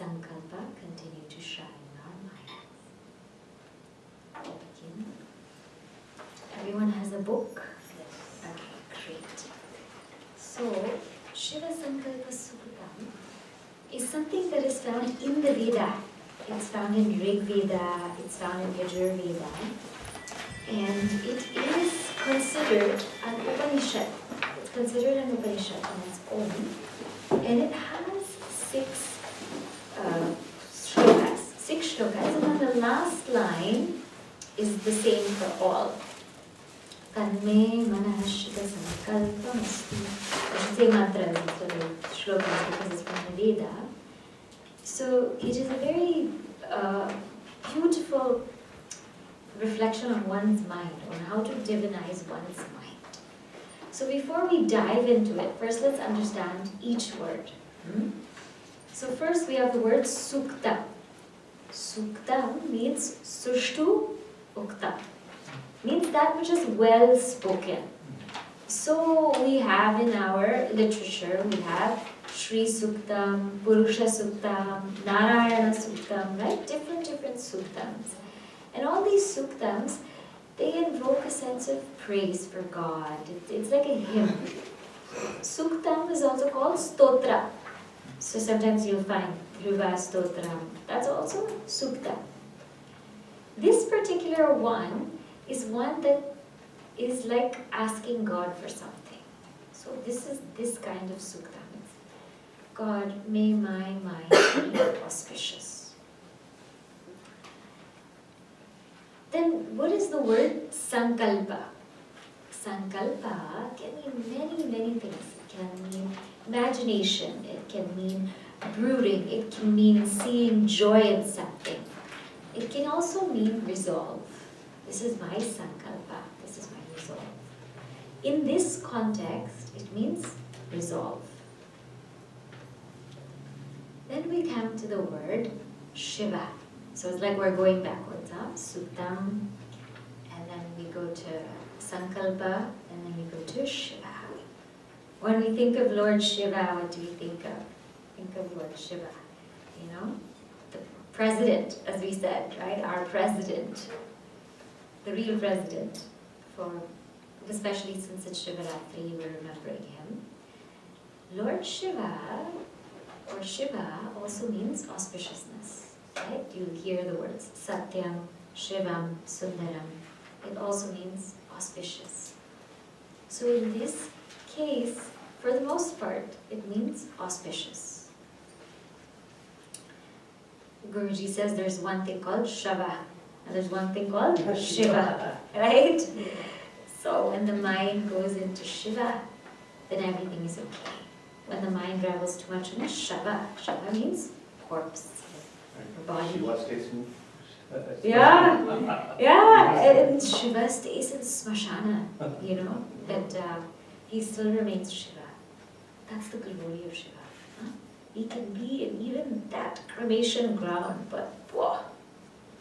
Sankalpa continue to shine in our minds. Everyone has a book? Yes. Okay, great. So, SivaSankalpaSuktam is something that is found in the Veda. It's found in Rig Veda, it's found in Yajur Veda, and it is considered an Upanishad. It's considered an Upanishad on its own, and it has six shlokas, and then the last line is the same for all. Tanme manah SivaSankalpaMastu. I should say mantras instead of shlokas because it's from the Veda. So it is a very beautiful reflection on one's mind, on how to divinize one's mind. So before we dive into it, first let's understand each word. So first we have the word sukta. Sukta means sushtu ukta. Means that which is well spoken. So we have in our literature, we have Shri Suktam, Purusha Suktam, Narayana Suktam, right? Different suktams. And all these suktams, they invoke a sense of praise for God. It's like a hymn. Suktam is also called stotra. So sometimes you'll find Dhruva Stotram. That's also sukta. This particular one is one that is like asking God for something. So this is this kind of sukta. God, may my mind be auspicious. Then what is the word sankalpa? Sankalpa can mean many things. It can mean imagination, it can mean brooding, it can mean seeing joy in something. It can also mean resolve. This is my sankalpa, this is my resolve. In this context, it means resolve. Then we come to the word Shiva. So it's like we're going backwards, huh? Suktam, and then we go to Sankalpa, and then we go to Shiva. When we think of Lord Shiva, what do we think of? Think of Lord Shiva, you know? The president, as we said, right? Our president, the real president, especially since it's Shivaratri, we're remembering him. Lord Shiva, or Shiva, also means auspiciousness, right? You hear the words Satyam, Shivam, Sundaram. It also means auspicious. So in this case, for the most part, it means auspicious. Guruji says there's one thing called Shava, and there's one thing called Shiva, right? So when the mind goes into Shiva, then everything is okay. When the mind travels too much in Shava, Shava means corpse, or body. Shiva stays in And Shiva stays in Smashana, but he still remains Shiva. That's the glory of Shiva. Huh? He can be in even that cremation ground, but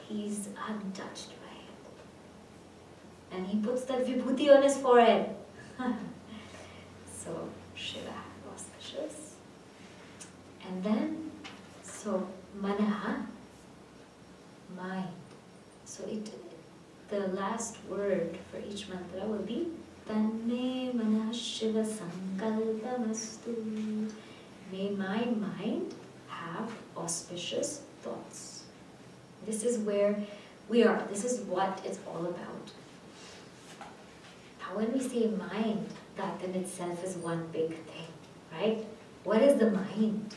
he's untouched by it. And he puts that vibhuti on his forehead. So, Shiva, auspicious. And then, so, manaha, mind. So, the last word for each mantra will be Tanme manah SivaSankalpaSuktam. May my mind have auspicious thoughts. This is where we are. This is what it's all about. Now, when we say mind, that in itself is one big thing, right? What is the mind?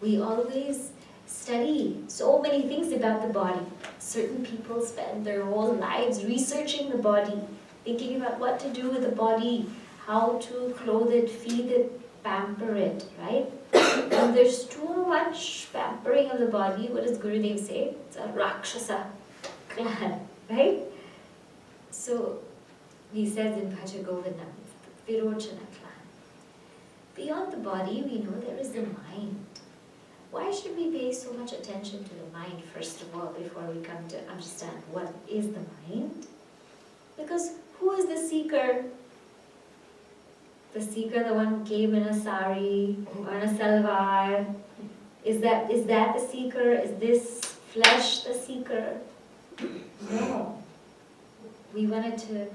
We always study so many things about the body. Certain people spend their whole lives researching the body, thinking about what to do with the body, how to clothe it, feed it, pamper it, right? And there's too much pampering of the body. What does Gurudev say? It's a Rakshasa clan, right? So he says in Bhaja Govindam, it's the Virochana clan. Beyond the body, we know there is the mind. Why should we pay so much attention to the mind, first of all, before we come to understand what is the mind? Because who is the seeker? The seeker, the one who came in a sari or in a salwar. Is that the seeker? Is this flesh the seeker? No. We want to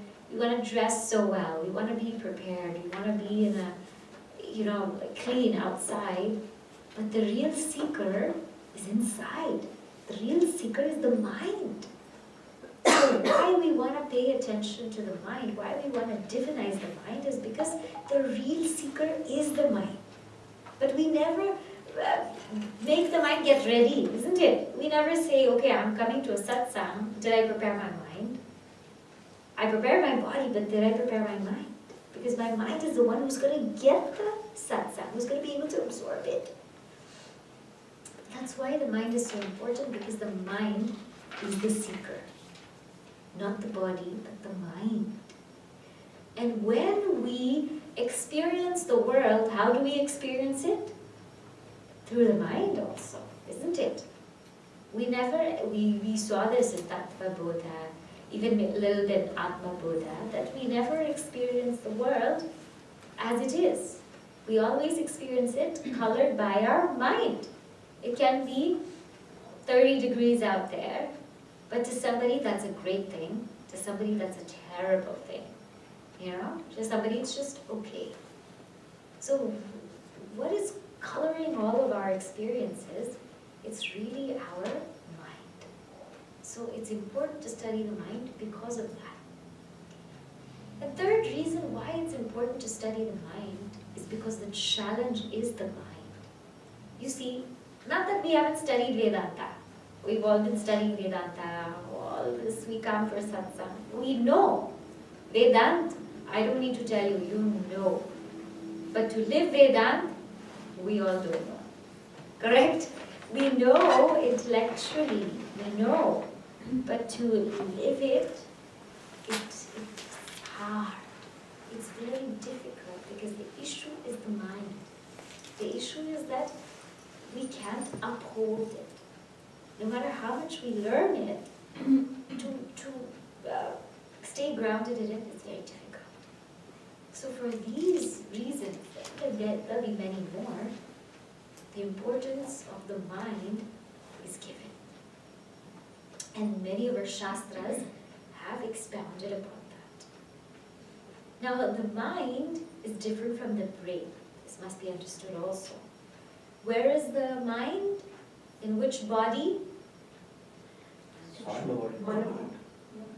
dress so well. We want to be prepared. We want to be in a, clean outside. But the real seeker is inside. The real seeker is the mind. So why we want to pay attention to the mind, why we want to divinize the mind is because the real seeker is the mind. But we never make the mind get ready, isn't it? We never say, okay, I'm coming to a satsang. Did I prepare my mind? I prepared my body, but did I prepare my mind? Because my mind is the one who's going to get the satsang, who's going to be able to absorb it. That's why the mind is so important, because the mind is the seeker. Not the body, but the mind. And when we experience the world, how do we experience it? Through the mind also, isn't it? We saw this in Tattva Bodha, even a little bit Atma Bodha, that we never experience the world as it is. We always experience it colored by our mind. It can be 30 degrees out there, but to somebody that's a great thing, to somebody that's a terrible thing. To somebody it's just okay. So what is coloring all of our experiences? It's really our mind. So it's important to study the mind because of that. The third reason why it's important to study the mind is because the challenge is the mind. You see, not that we haven't studied Vedanta. We've all been studying Vedanta, all this, we come for satsang. We know. Vedanta, I don't need to tell you, you know. But to live Vedanta, we all don't know. Correct? We know intellectually, we know. But to live it, it's hard. It's very difficult because the issue is the mind. The issue is that we can't uphold it. No matter how much we learn it, to stay grounded in it is very difficult. So for these reasons, there'll be many more, the importance of the mind is given. And many of our Shastras have expounded upon that. Now, the mind is different from the brain. This must be understood also. Where is the mind? In which body?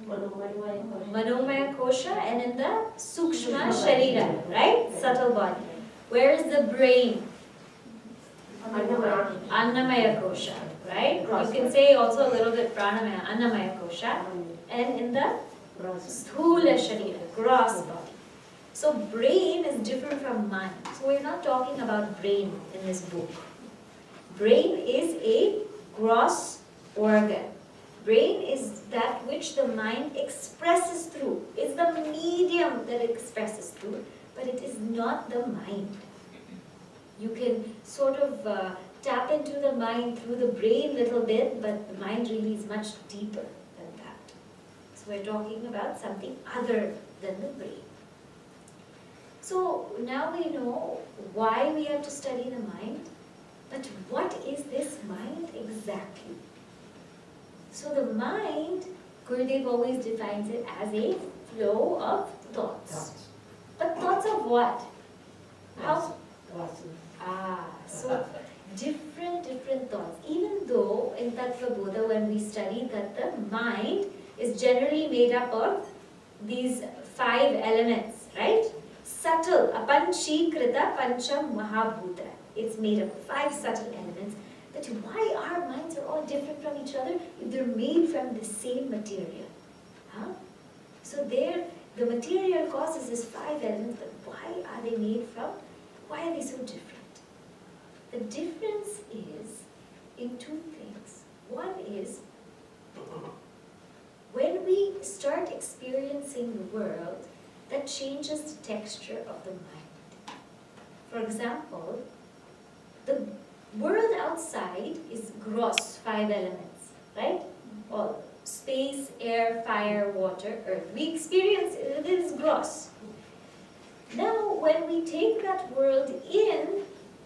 Manomaya Kosha, and in the Sukshma Sharira, right? Subtle body. Where is the brain? Annamaya Kosha, right? You can say also a little bit Pranamaya, Annamaya Kosha, and in the Sthula Sharira, gross body. So brain is different from mind. So we're not talking about brain in this book. Brain is a gross organ. brain is that which the mind expresses through. It's the medium that it expresses through, but it is not the mind. You can sort of tap into the mind through the brain a little bit, but the mind really is much deeper than that. So we're talking about something other than the brain. So now we know why we have to study the mind, but what is this mind exactly? So the mind, Gurudev always defines it as a flow of thoughts. But thoughts of what? How? So different thoughts. Even though in Tattva Bodha when we study that the mind is generally made up of these 5 elements, right? Subtle, apanchikrita pancham mahabhuta. It's made up of 5 subtle elements. But why our minds are all different from each other if they're made from the same material? So the material causes these 5 elements, but why are they made from? Why are they so different? The difference is in 2 things. One is, when we start experiencing the world, that changes the texture of the mind. For example, the world outside is gross, 5 elements, right? All space, air, fire, water, earth. We experience it is gross. Now, when we take that world in,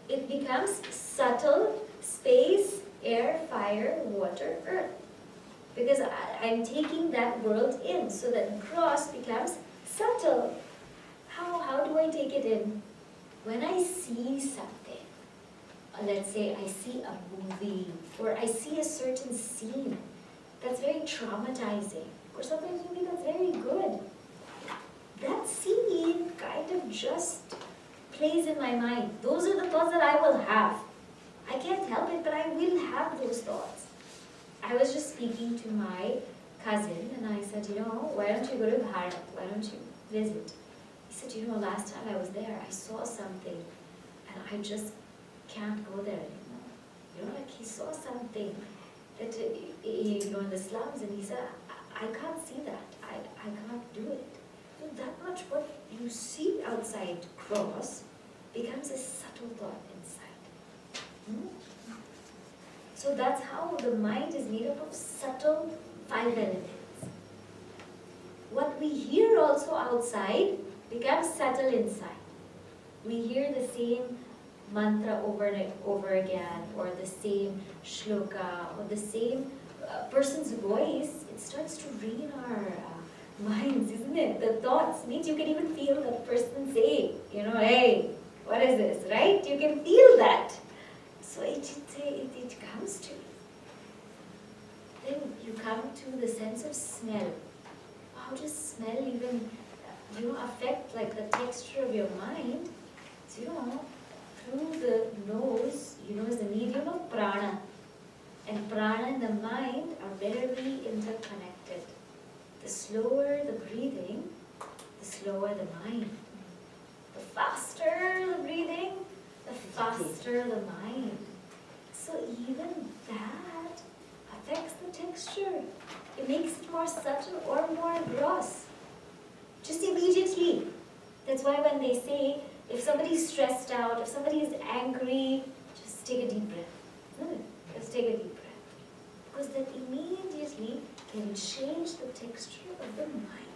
it becomes subtle, space, air, fire, water, earth. Because I'm taking that world in, so that gross becomes subtle. How do I take it in? When I see something, let's say I see a movie, or I see a certain scene that's very traumatizing, or sometimes maybe that's very good. That scene kind of just plays in my mind. Those are the thoughts that I will have. I can't help it, but I will have those thoughts. I was just speaking to my cousin and I said, why don't you go to Bharat? Why don't you visit? He said, last time I was there, I saw something and I just can't go there anymore. Like he saw something that, in the slums, and he said, I can't see that. I can't do it. So that much what you see outside cross becomes a subtle thought inside. So that's how the mind is made up of subtle 5 elements. What we hear also outside becomes subtle inside. We hear the same mantra over and over again, or the same shloka, or the same person's voice. It starts to read our minds, isn't it? The thoughts means you can even feel that person say, hey, what is this, right? You can feel that. So it comes to you. Then you come to the sense of smell. How does smell even, affect like the texture of your mind? So, through the nose, is the medium of prana. And prana and the mind are very interconnected. The slower the breathing, the slower the mind. The faster the breathing, the faster the mind. So even that affects the texture. It makes it more subtle or more gross. Just immediately. That's why when they say, if somebody's stressed out, if somebody is angry, just take a deep breath. Just take a deep breath. Because that immediately can change the texture of the mind.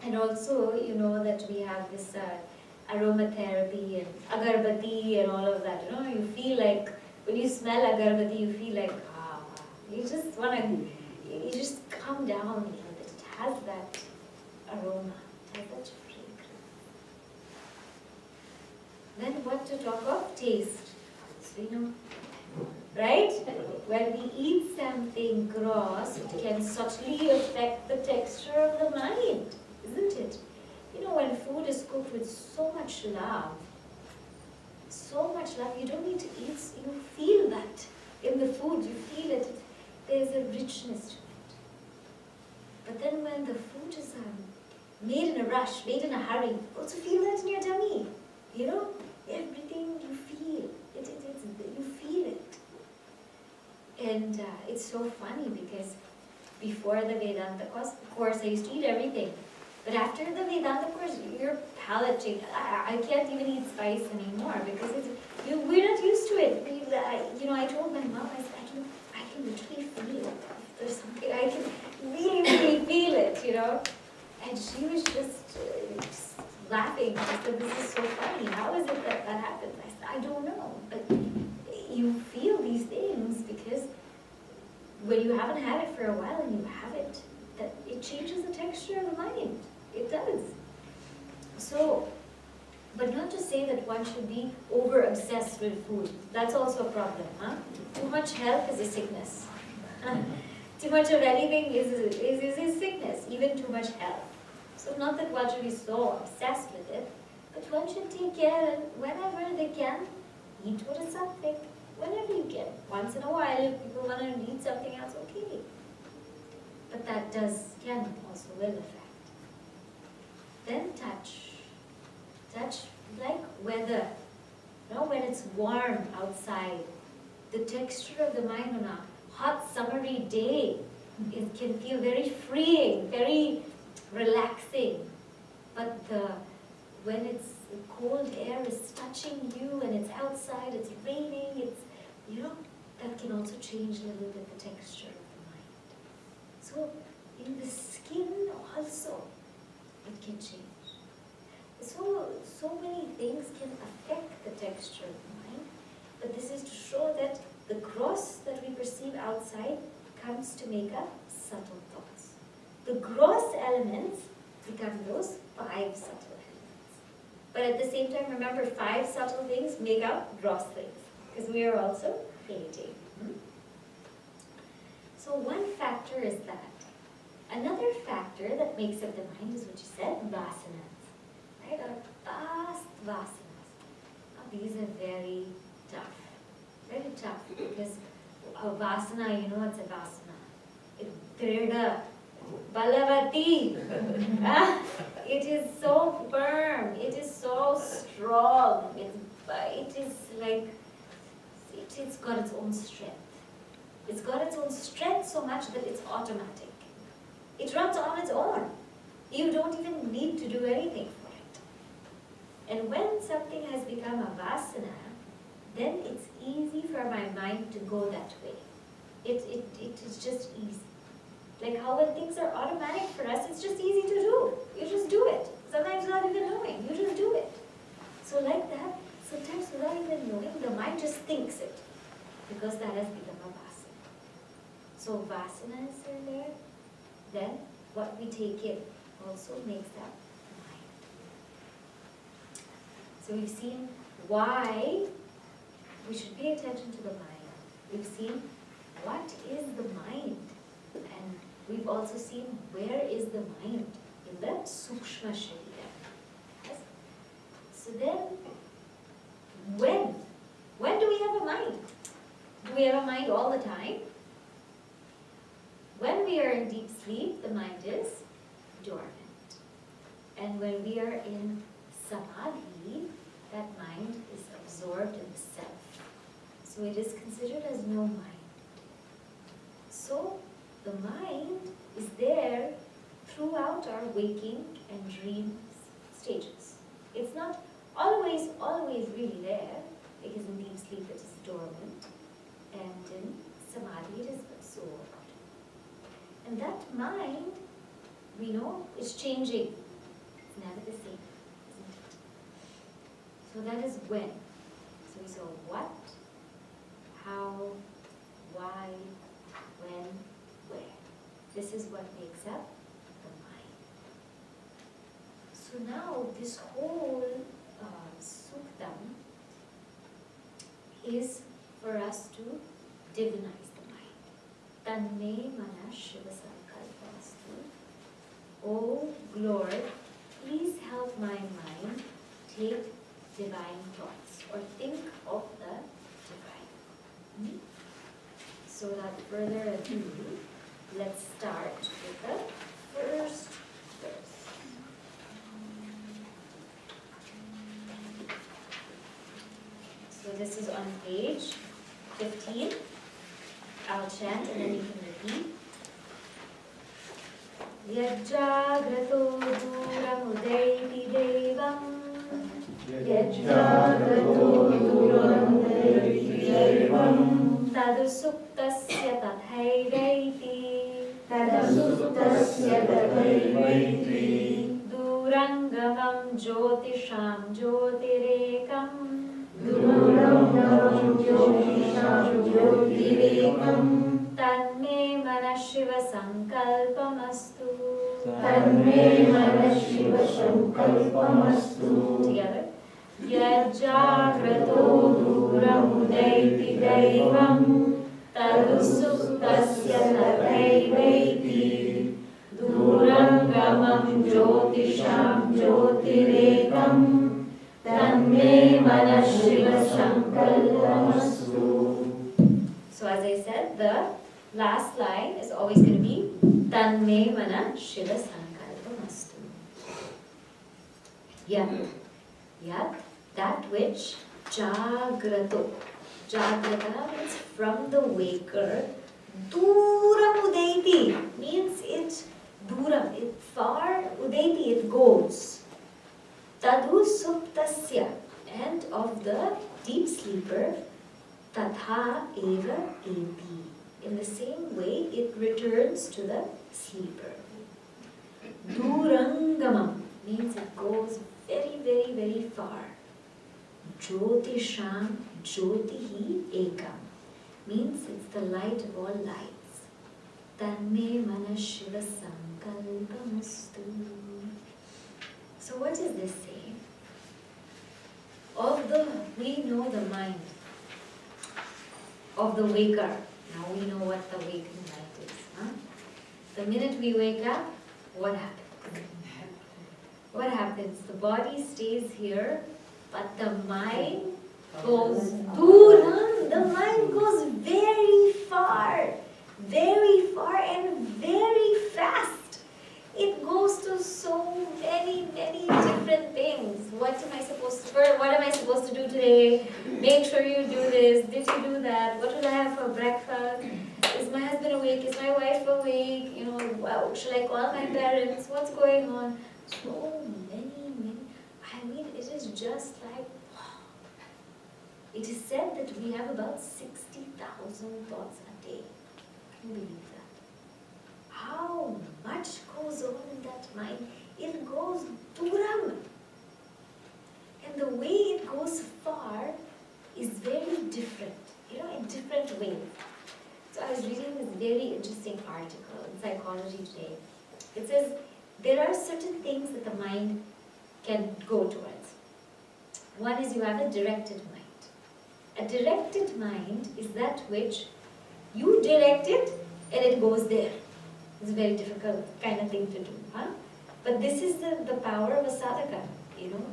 And also, that we have this aromatherapy and agarbatti and all of that. You feel like, when you smell agarbatti, you feel like, you just want to, you just calm down a little bit. It has that aroma, it has that fragrance. Then what to talk of? Taste. So, right? When we eat something gross, it can subtly affect the texture of the mind, isn't it? When food is cooked with so much love, you don't need to eat, you feel that in the food, you feel it, there's a richness to it. But then when the food is made in a rush, made in a hurry, you also feel that in your tummy. Everything you feel, you feel it. And it's so funny because before the Vedanta course, I used to eat everything. But after the Vedanta course, your palate changes. I can't even eat spice anymore because we're not used to it. I told my mom, I said, I can literally feel it. If there's something, I can really, really feel it. And she was just laughing. She said, this is so funny. How is it that happens? I said, I don't know. But you feel these things because when you haven't had it for a while and you have it, that it changes the texture of the mind. It does. So, but not to say that one should be over-obsessed with food. That's also a problem, huh? Too much health is a sickness. Too much of anything is a sickness, even too much health. So not that one should be so obsessed with it, but one should take care and whenever they can, eat what is something. Whenever you can. Once in a while, if people want to eat something else, okay. But that can also will affect. Then touch. Touch like weather. When it's warm outside, the texture of the mind on a hot summery day, it can feel very freeing, very relaxing. But when it's cold air is touching you and it's outside, it's raining, that can also change a little bit the texture of the mind. So in the skin also, it can change. So many things can affect the texture of the mind, but this is to show that the gross that we perceive outside comes to make up subtle thoughts. The gross elements become those 5 subtle elements. But at the same time, remember, 5 subtle things make up gross things, because we are also creating. So one factor is that. Another factor that makes up the mind is what you said, vasanas. Right? Our vast vasanas. Now these are very tough. Very tough because a vasana, what's a vasana? Drida, balavati. It is so firm. It is so strong. It's got its own strength. It's got its own strength so much that it's automatic. It runs on its own. You don't even need to do anything for it. And when something has become a vasana, then it's easy for my mind to go that way. It is just easy. Like how when things are automatic for us, it's just easy to do. You just do it. Sometimes without even knowing, you just do it. So like that, sometimes without even knowing, the mind just thinks it. Because that has become a vasana. So vasanas are there. Then what we take in also makes that mind. So we've seen why we should pay attention to the mind. We've seen what is the mind. And we've also seen where is the mind in the Sukshma Sharira. Yes? So then, when do we have a mind? Do we have a mind all the time? When we are in deep sleep, the mind is dormant. And when we are in samadhi, that mind is absorbed in the self. So it is considered as no mind. So the mind is there throughout our waking and dream stages. It's not always really there, because in deep sleep it is dormant, and in samadhi it is absorbed. And that mind, we know, is changing. It's never the same, isn't it? So that is when. So we saw what, how, why, when, where. This is what makes up the mind. So now this whole suktam is for us to divinize the mind. Tanme mana SivaSankalpaSuktam. O Lord, please help my mind take divine thoughts or think of the divine. So without further ado, let's start with the first verse. So this is on page 15. I'll chant and then you can repeat. Yajjagrato duramudayati devam. Yajjagrato duramudayati devam. Tadusuktasya tathaivaiti. Tadusuktasya tathaivaiti. Durangamam jyotisham jyotirekam. Durangamam jyotisham jyotirekam. Tanme mana SivaSankalpaSuktam. Tanme mana SivaSankalpaSuktam. Together. Yajjagrato duramudayati devam. Tadusuktasya tathaivaiti. Durangamam jyotisham jyotirekam. Tanme mana SivaSankalpaSuktam. So as I said, the last line is always going to be Tanme mana SivaSankalpaSuktam. Yat. Yat, that which Jagrato. Jagrata means from the waker. Duram udaiti means it duram, it far, udaiti, it goes. Tadhu suptasya, and of the deep sleeper, tatha eva eti. In the same way, it returns to the sleeper. Durangamam means it goes very, very, very far. Jyotisham jyotihi ekam means it's the light of all lights. Tanme mana SivaSankalpaSuktam. So what does this say? We know the mind of the waker. Now we know what the waking light is. Huh? The minute we wake up, what happens? What happens? The body stays here, but the mind goes duram. The mind goes very far and very fast. It goes to so many, many different things. What am I supposed to do today? Make sure you do this. Did you do that? What will I have for breakfast? Is my husband awake? Is my wife awake? Wow, shall I call my parents? What's going on? So many. I mean, it is just like, wow. It is said that we have about 60,000 thoughts a day. Can you believe that? How much goes on in that mind? It goes duram. And the way it goes far is very different, in different ways. So I was reading this very interesting article in Psychology Today. It says there are certain things that the mind can go towards. One is you have a directed mind. A directed mind is that which you direct it and it goes there. It's a very difficult kind of thing to do. Huh? But this is the power of a sadhaka.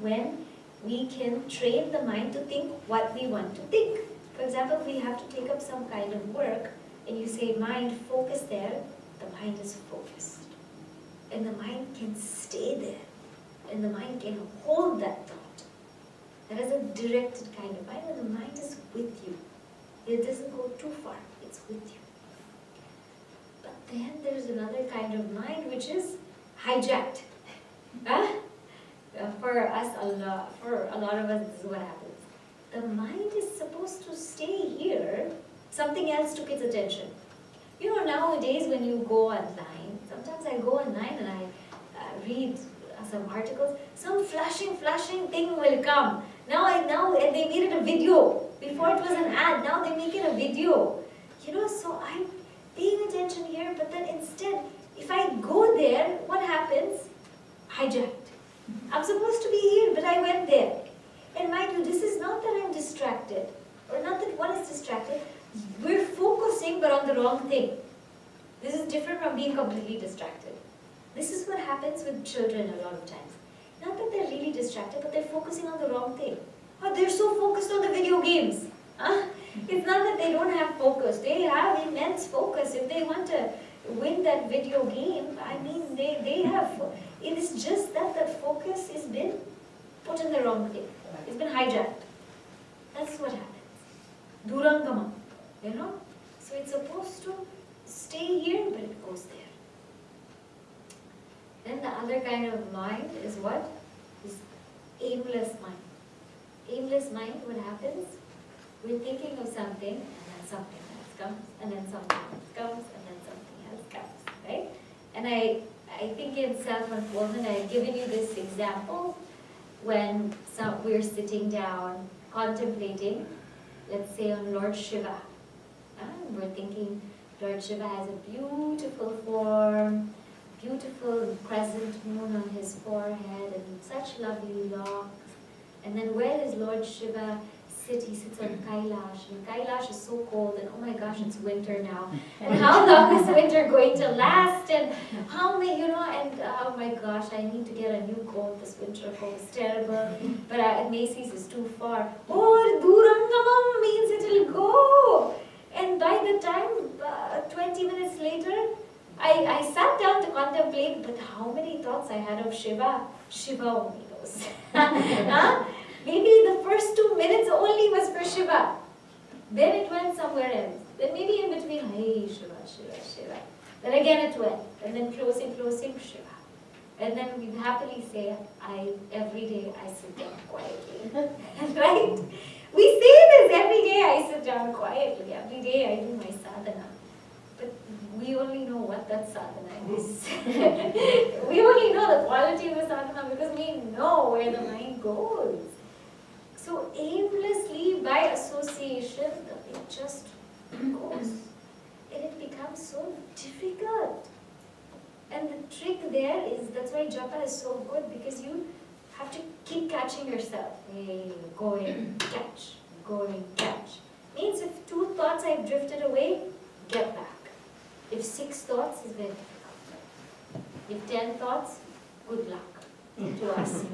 When we can train the mind to think what we want to think. For example, if we have to take up some kind of work and you say mind, focus there, the mind is focused. And the mind can stay there. And the mind can hold that thought. That is a directed kind of mind, and the mind is with you. It doesn't go too far, it's with you. But then there's another kind of mind which is hijacked. For us, for a lot of us, this is what happens. The mind is supposed to stay here, something else took its attention. Nowadays when you go online, sometimes I go online and I read some articles, some flashing thing will come. Now they made it a video. Before it was an ad, now they make it a video. So I'm paying attention here, but then instead, if I go there, what happens? Hijacked. I'm supposed to be here, but I went there. And mind you, this is not that I'm distracted, or not that one is distracted. We're focusing, but on the wrong thing. This is different from being completely distracted. This is what happens with children a lot of times. Not that they're really distracted, but they're focusing on the wrong thing. Or they're so focused on the video games. It's not that they don't have focus. They have immense focus. If they want to win that video game, I mean, they have. It is just that the focus has been put in the wrong thing. It's been hijacked. That's what happens. Durangama. So it's supposed to stay here, but it goes there. Then the other kind of mind is what? Is aimless mind. Aimless mind, what happens? We're thinking of something, and then something else comes, and then something else comes, and then something else comes, right? And I think in self-unfoldment, I've given you this example when we're sitting down, contemplating, let's say on Lord Shiva. And we're thinking Lord Shiva has a beautiful form, beautiful crescent moon on his forehead, and such lovely locks. And then where is Lord Shiva sit? He sits on Kailash, and Kailash is so cold, and oh my gosh, it's winter now. And how long is winter going to last? And how many, and oh my gosh, I need to get a new coat. This winter coat is terrible, but at Macy's is too far. Oh, Durangamam means it'll go. And by the time, 20 minutes later, I sat down to contemplate, but how many thoughts I had of Shiva? Shiva only knows. Huh? Maybe the first 2 minutes only was for Shiva. Then it went somewhere else. Then maybe in between, hey, Shiva, Shiva, Shiva. Then again it went. And then closing, Shiva. And then we happily say, every day I sit down quietly. Right? We say this, every day I sit down quietly. Every day I do my sadhana. But we only know what that sadhana is. We only know the quality of the sadhana because we know where the mind goes. So aimlessly, by association, it just goes. And it becomes so difficult. And the trick there is, that's why japa is so good, because you have to keep catching yourself. Hey, going, catch, going, catch. Means if 2 thoughts I've drifted away, get back. If 6 thoughts is very difficult. If 10 thoughts, good luck to us.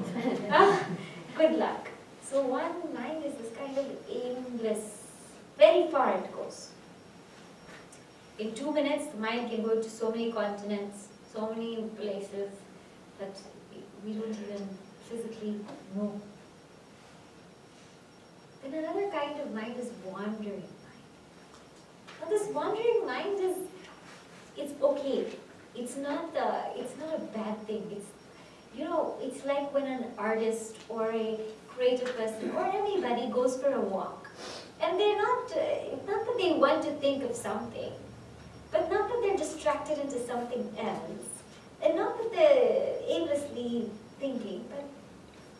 Good luck. So one mind is this kind of aimless, very far it goes. In 2 minutes, the mind can go to so many continents, so many places that we don't even physically know. Then another kind of mind is wandering mind. Now this wandering mind is, it's okay. It's not a bad thing. It's like when an artist or a creative person or anybody goes for a walk, and they're not that they want to think of something, but not that they're distracted into something else, and not that they're aimlessly thinking, but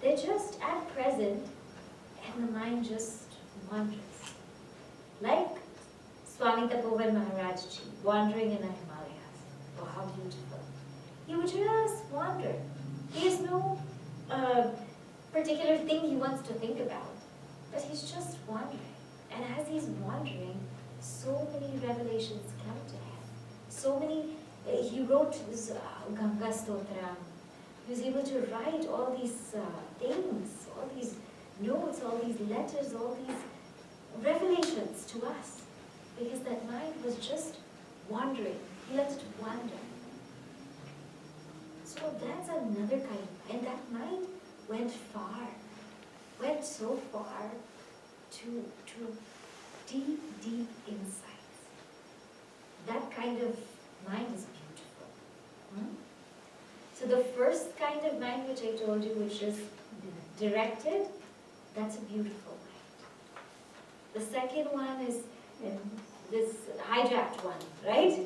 they're just at present, and the mind just wanders. Like Swami Tapovan Maharaj Ji, wandering in the Himalayas. Oh, how beautiful. He would just wander. He has no particular thing he wants to think about, but he's just wandering. And as he's wandering, so many revelations come to him. So many, he wrote this Ganga Stotram. He was able to write all these things, all these notes, all these letters, all these revelations to us. Because that mind was just wandering. He let it wander. So that's another kind of, and that mind went far, went so far to deep, deep insights. That kind of mind is beautiful. So the first kind of mind which I told you, which is directed, that's a beautiful mind. The second one is this hijacked one, right?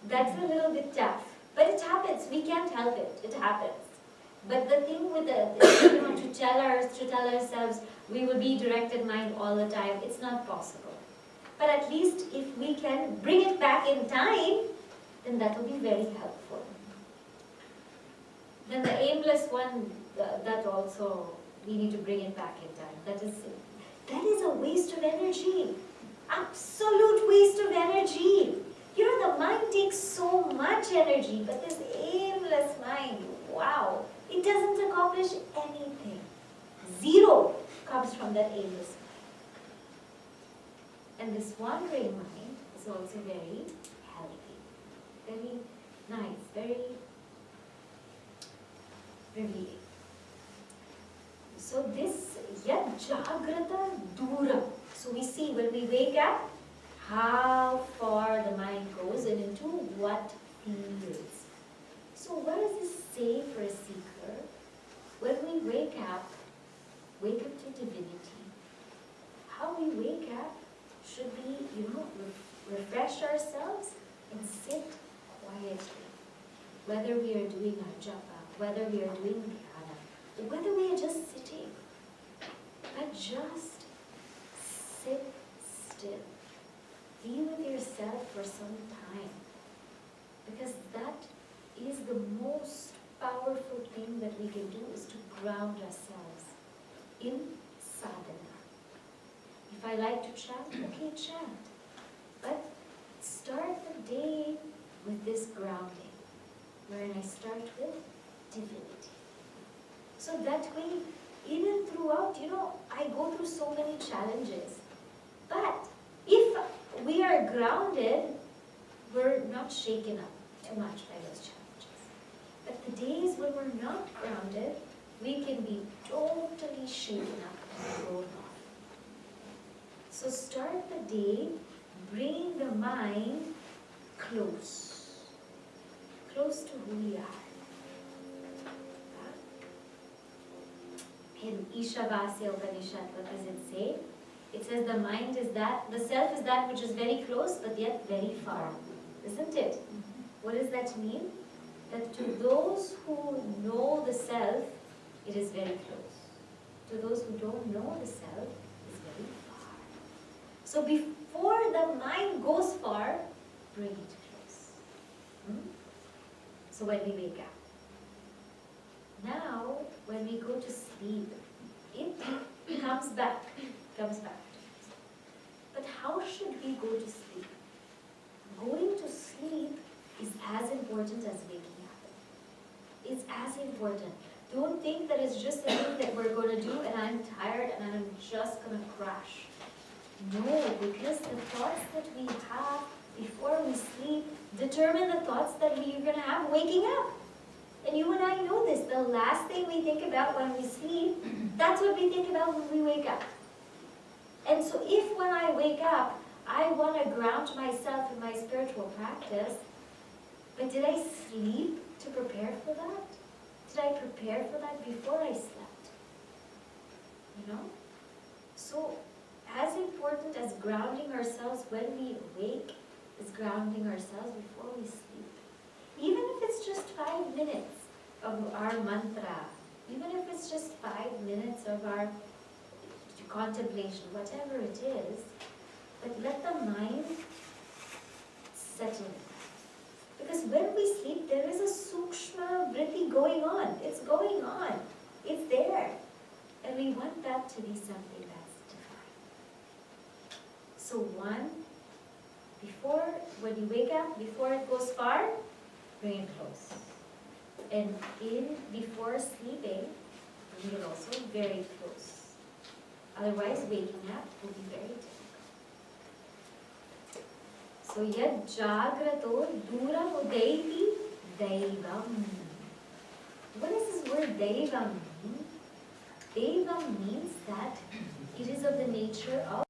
That's a little bit tough. But it happens. We can't help it. It happens. But the thing with to tell ourselves we will be directed mind all the time, it's not possible. But at least if we can bring it back in time, then that will be very helpful. Then the aimless one, that also we need to bring it back in time. That is a waste of energy. Absolute waste of energy. The mind takes so much energy, but this aimless mind, wow, it doesn't accomplish anything. Zero comes from that aimless mind. And this wandering mind is also very healthy, very nice, very revealing. So this yad jagrata dura. So we see when we wake up, how far the mind goes and into what fields. So what does this say for a seeker? When we wake up to divinity. How we wake up should be, refresh ourselves and sit quietly. Whether we are doing our japa, whether we are doing dhyana, whether we are just sitting, but just sit still. Be with yourself for some time. Because that is the most powerful thing that we can do, is to ground ourselves in sadhana. If I like to chant, okay, chant. But start the day with this grounding, wherein I start with divinity. So that way, even throughout, I go through so many challenges. But if we are grounded, we're not shaken up too much by those challenges. But the days when we're not grounded, we can be totally shaken up and thrown off. So start the day bringing the mind close to who we are. In Ishavasya Upanishad, what does it say? It says the mind is that, the self is that which is very close but yet very far. Isn't it? What does that mean? That to those who know the self, it is very close. To those who don't know the self, it is very far. So before the mind goes far, bring it close. So when we wake up. Now, when we go to sleep, it comes back. But how should we go to sleep? Going to sleep is as important as waking up. It's as important. Don't think that it's just something that we're going to do and I'm tired and I'm just going to crash. No, because the thoughts that we have before we sleep determine the thoughts that we're going to have waking up. And you and I know this. The last thing we think about when we sleep, that's what we think about when we wake up. And so if when I wake up, I want to ground myself in my spiritual practice, but did I sleep to prepare for that? Did I prepare for that before I slept? So as important as grounding ourselves when we awake is grounding ourselves before we sleep. Even if it's just 5 minutes of our mantra, even if it's just 5 minutes of our contemplation, whatever it is, but let the mind settle. Because when we sleep, there is a sukshma vritti going on. It's going on. It's there. And we want that to be something that's divine. So when you wake up, before it goes far, bring it close. And before sleeping, bring it also very close. Otherwise, waking up will be very difficult. So, yad jagrato duram udaiti daivam. What does this word daivam mean? Daivam means that it is of the nature of